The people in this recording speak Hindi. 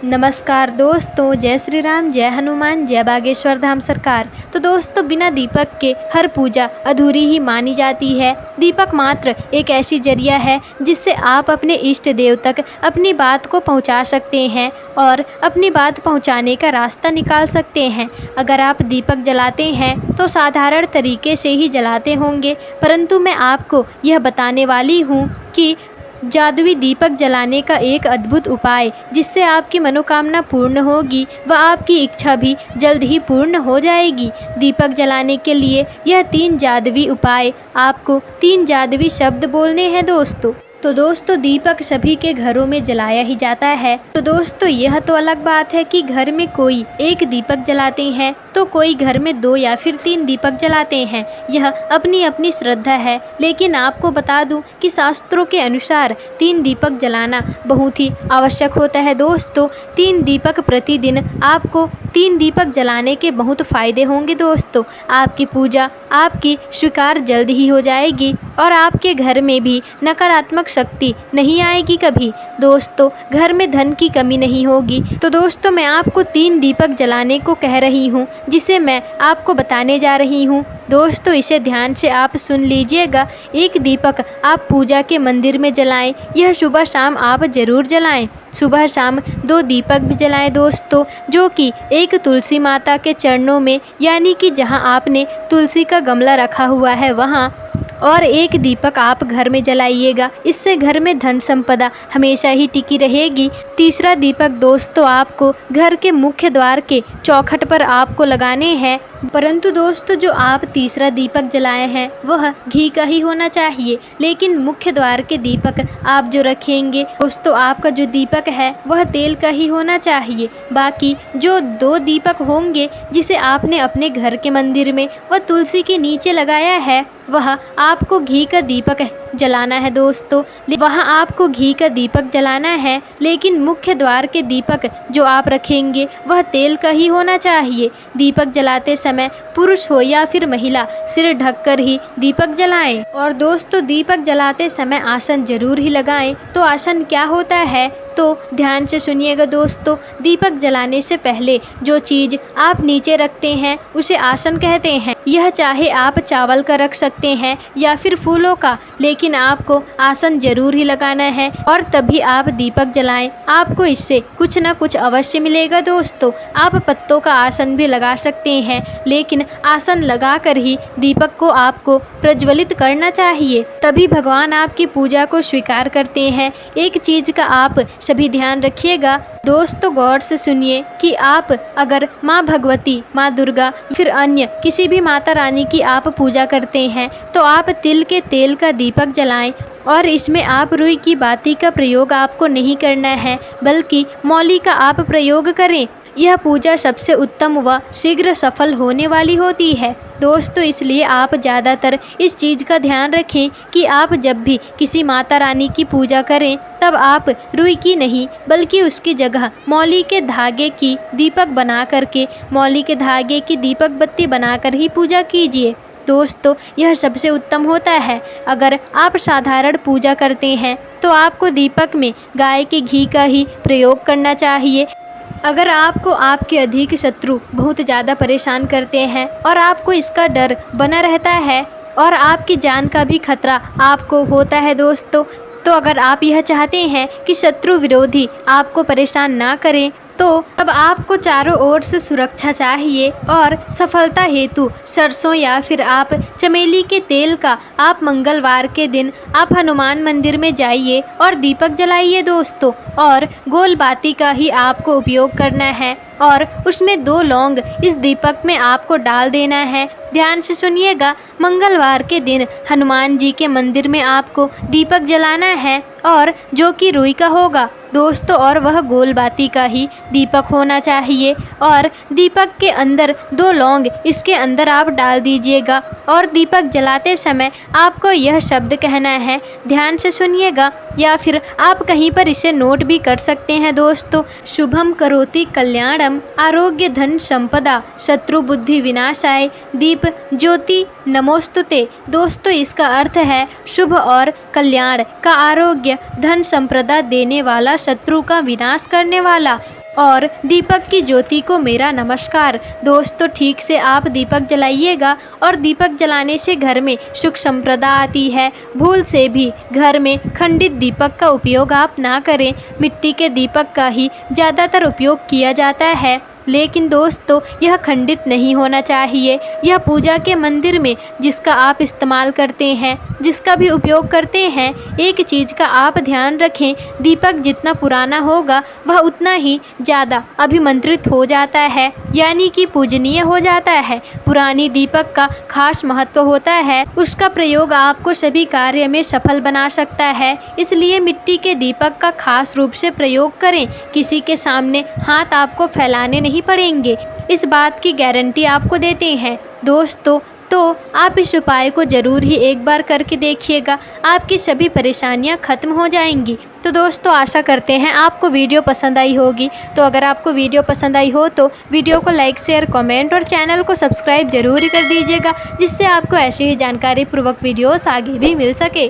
नमस्कार दोस्तों, जय श्री राम, जय हनुमान, जय बागेश्वर धाम सरकार। तो दोस्तों, बिना दीपक के हर पूजा अधूरी ही मानी जाती है। दीपक मात्र एक ऐसी जरिया है जिससे आप अपने इष्ट देव तक अपनी बात को पहुंचा सकते हैं और अपनी बात पहुंचाने का रास्ता निकाल सकते हैं। अगर आप दीपक जलाते हैं तो साधारण तरीके से ही जलाते होंगे, परंतु मैं आपको यह बताने वाली हूँ कि जादुई दीपक जलाने का एक अद्भुत उपाय जिससे आपकी मनोकामना पूर्ण होगी व आपकी इच्छा भी जल्द ही पूर्ण हो जाएगी। दीपक जलाने के लिए यह 3 जादुई उपाय, आपको 3 जादुई शब्द बोलने हैं दोस्तों। तो दोस्तों, दीपक सभी के घरों में जलाया ही जाता है। तो दोस्तों, यह तो अलग बात है कि घर में कोई एक दीपक जलाते हैं तो कोई घर में 2 या फिर 3 दीपक जलाते हैं। यह अपनी अपनी श्रद्धा है, लेकिन आपको बता दूं कि शास्त्रों के अनुसार 3 दीपक जलाना बहुत ही आवश्यक होता है दोस्तों। 3 दीपक प्रतिदिन, आपको 3 दीपक जलाने के बहुत फ़ायदे होंगे दोस्तों। आपकी पूजा आपकी स्वीकार जल्द ही हो जाएगी और आपके घर में भी नकारात्मक शक्ति नहीं आएगी कभी। दोस्तों, घर में धन की कमी नहीं होगी। तो दोस्तों, मैं आपको 3 दीपक जलाने को कह रही हूँ, जिसे मैं आपको बताने जा रही हूँ। दोस्तों, इसे ध्यान से आप सुन लीजिएगा। एक दीपक आप पूजा के मंदिर में जलाएं। यह सुबह शाम आप ज़रूर जलाएं। सुबह शाम 2 दीपक भी जलाएं दोस्तों, जो कि एक तुलसी माता के चरणों में, यानी कि जहां आपने तुलसी का गमला रखा हुआ है वहां, और एक दीपक आप घर में जलाइएगा। इससे घर में धन संपदा हमेशा ही टिकी रहेगी। तीसरा दीपक दोस्तों, आपको घर के मुख्य द्वार के चौखट पर आपको लगाने हैं। परंतु दोस्तों, जो आप तीसरा दीपक जलाए हैं वह घी का ही होना चाहिए, लेकिन मुख्य द्वार के दीपक आप जो रखेंगे दोस्तों, आपका जो दीपक है वह तेल का ही होना चाहिए। बाकी जो 2 दीपक होंगे जिसे आपने अपने घर के मंदिर में व तुलसी के नीचे लगाया है, वह आपको घी का दीपक जलाना है दोस्तों। वहाँ आपको घी का दीपक जलाना है, लेकिन मुख्य द्वार के दीपक जो आप रखेंगे वह तेल का ही होना चाहिए। दीपक जलाते समय पुरुष हो या फिर महिला, सिर ढककर ही दीपक जलाएं। और दोस्तों, दीपक जलाते समय आसन जरूर ही लगाएं। तो आसन क्या होता है, तो ध्यान से सुनिएगा दोस्तों। दीपक जलाने से पहले जो चीज़ आप नीचे रखते हैं उसे आसन कहते हैं। यह चाहे आप चावल का रख सकते हैं या फिर फूलों का, लेकिन आपको आसन जरूर ही लगाना है और तभी आप दीपक जलाएं। आपको इससे कुछ ना कुछ अवश्य मिलेगा दोस्तों। आप पत्तों का आसन भी लगा सकते हैं, लेकिन आसन लगाकर ही दीपक को आपको प्रज्वलित करना चाहिए, तभी भगवान आपकी पूजा को स्वीकार करते हैं। एक चीज़ का आप सभी ध्यान रखिएगा दोस्तों, गौर से सुनिए कि आप अगर माँ भगवती, माँ दुर्गा, फिर अन्य किसी भी माता रानी की आप पूजा करते हैं तो आप तिल के तेल का दीपक जलाएं। और इसमें आप रुई की बाती का प्रयोग आपको नहीं करना है, बल्कि मौली का आप प्रयोग करें। यह पूजा सबसे उत्तम व शीघ्र सफल होने वाली होती है दोस्तों। इसलिए आप ज़्यादातर इस चीज़ का ध्यान रखें कि आप जब भी किसी माता रानी की पूजा करें तब आप रुई की नहीं, बल्कि उसकी जगह मौली के धागे की दीपक बना करके, मौली के धागे की दीपक बत्ती बनाकर ही पूजा कीजिए दोस्तों। यह सबसे उत्तम होता है। अगर आप साधारण पूजा करते हैं तो आपको दीपक में गाय के घी का ही प्रयोग करना चाहिए। अगर आपको आपके अधिक शत्रु बहुत ज़्यादा परेशान करते हैं और आपको इसका डर बना रहता है और आपकी जान का भी खतरा आपको होता है दोस्तों, तो अगर आप यह चाहते हैं कि शत्रु विरोधी आपको परेशान ना करें, तो अब आपको चारों ओर से सुरक्षा चाहिए और सफलता हेतु सरसों या फिर आप चमेली के तेल का आप मंगलवार के दिन आप हनुमान मंदिर में जाइए और दीपक जलाइए दोस्तों। और गोल बाती का ही आपको उपयोग करना है और उसमें 2 लौंग इस दीपक में आपको डाल देना है। ध्यान से सुनिएगा, मंगलवार के दिन हनुमान जी के मंदिर में आपको दीपक जलाना है और जो कि रुई का होगा दोस्तों, और वह गोल बाती का ही दीपक होना चाहिए। और दीपक के अंदर 2 लौंग इसके अंदर आप डाल दीजिएगा और दीपक जलाते समय आपको यह शब्द कहना है। ध्यान से सुनिएगा, या फिर आप कहीं पर इसे नोट भी कर सकते हैं दोस्तों। शुभम करोति कल्याणम आरोग्य धन संपदा शत्रु बुद्धि विनाशाय दीप ज्योति नमोस्तुते। दोस्तों, इसका अर्थ है शुभ और कल्याण का, आरोग्य धन संपदा देने वाला, शत्रु का विनाश करने वाला। और दीपक की ज्योति को मेरा नमस्कार। दोस्तों ठीक से आप दीपक जलाइएगा और दीपक जलाने से घर में सुख संपदा आती है। भूल से भी घर में खंडित दीपक का उपयोग आप ना करें। मिट्टी के दीपक का ही ज़्यादातर उपयोग किया जाता है, लेकिन दोस्तों यह खंडित नहीं होना चाहिए। यह पूजा के मंदिर में जिसका आप इस्तेमाल करते हैं, जिसका भी उपयोग करते हैं, एक चीज़ का आप ध्यान रखें, दीपक जितना पुराना होगा वह उतना ही ज़्यादा अभिमंत्रित हो जाता है, यानी कि पूजनीय हो जाता है। पुरानी दीपक का खास महत्व होता है, उसका प्रयोग आपको सभी कार्य में सफल बना सकता है। इसलिए मिट्टी के दीपक का खास रूप से प्रयोग करें। किसी के सामने हाथ आपको फैलाने नहीं पड़ेंगे, इस बात की गारंटी आपको देते हैं। दोस्तों तो आप इस उपाय को ज़रूर ही एक बार करके देखिएगा, आपकी सभी परेशानियां खत्म हो जाएंगी। तो दोस्तों आशा करते हैं आपको वीडियो पसंद आई होगी। तो अगर आपको वीडियो पसंद आई हो तो वीडियो को लाइक शेयर कमेंट और चैनल को सब्सक्राइब जरूर ही कर दीजिएगा, जिससे आपको ऐसे ही जानकारी पूर्वक वीडियोस आगे भी मिल सके।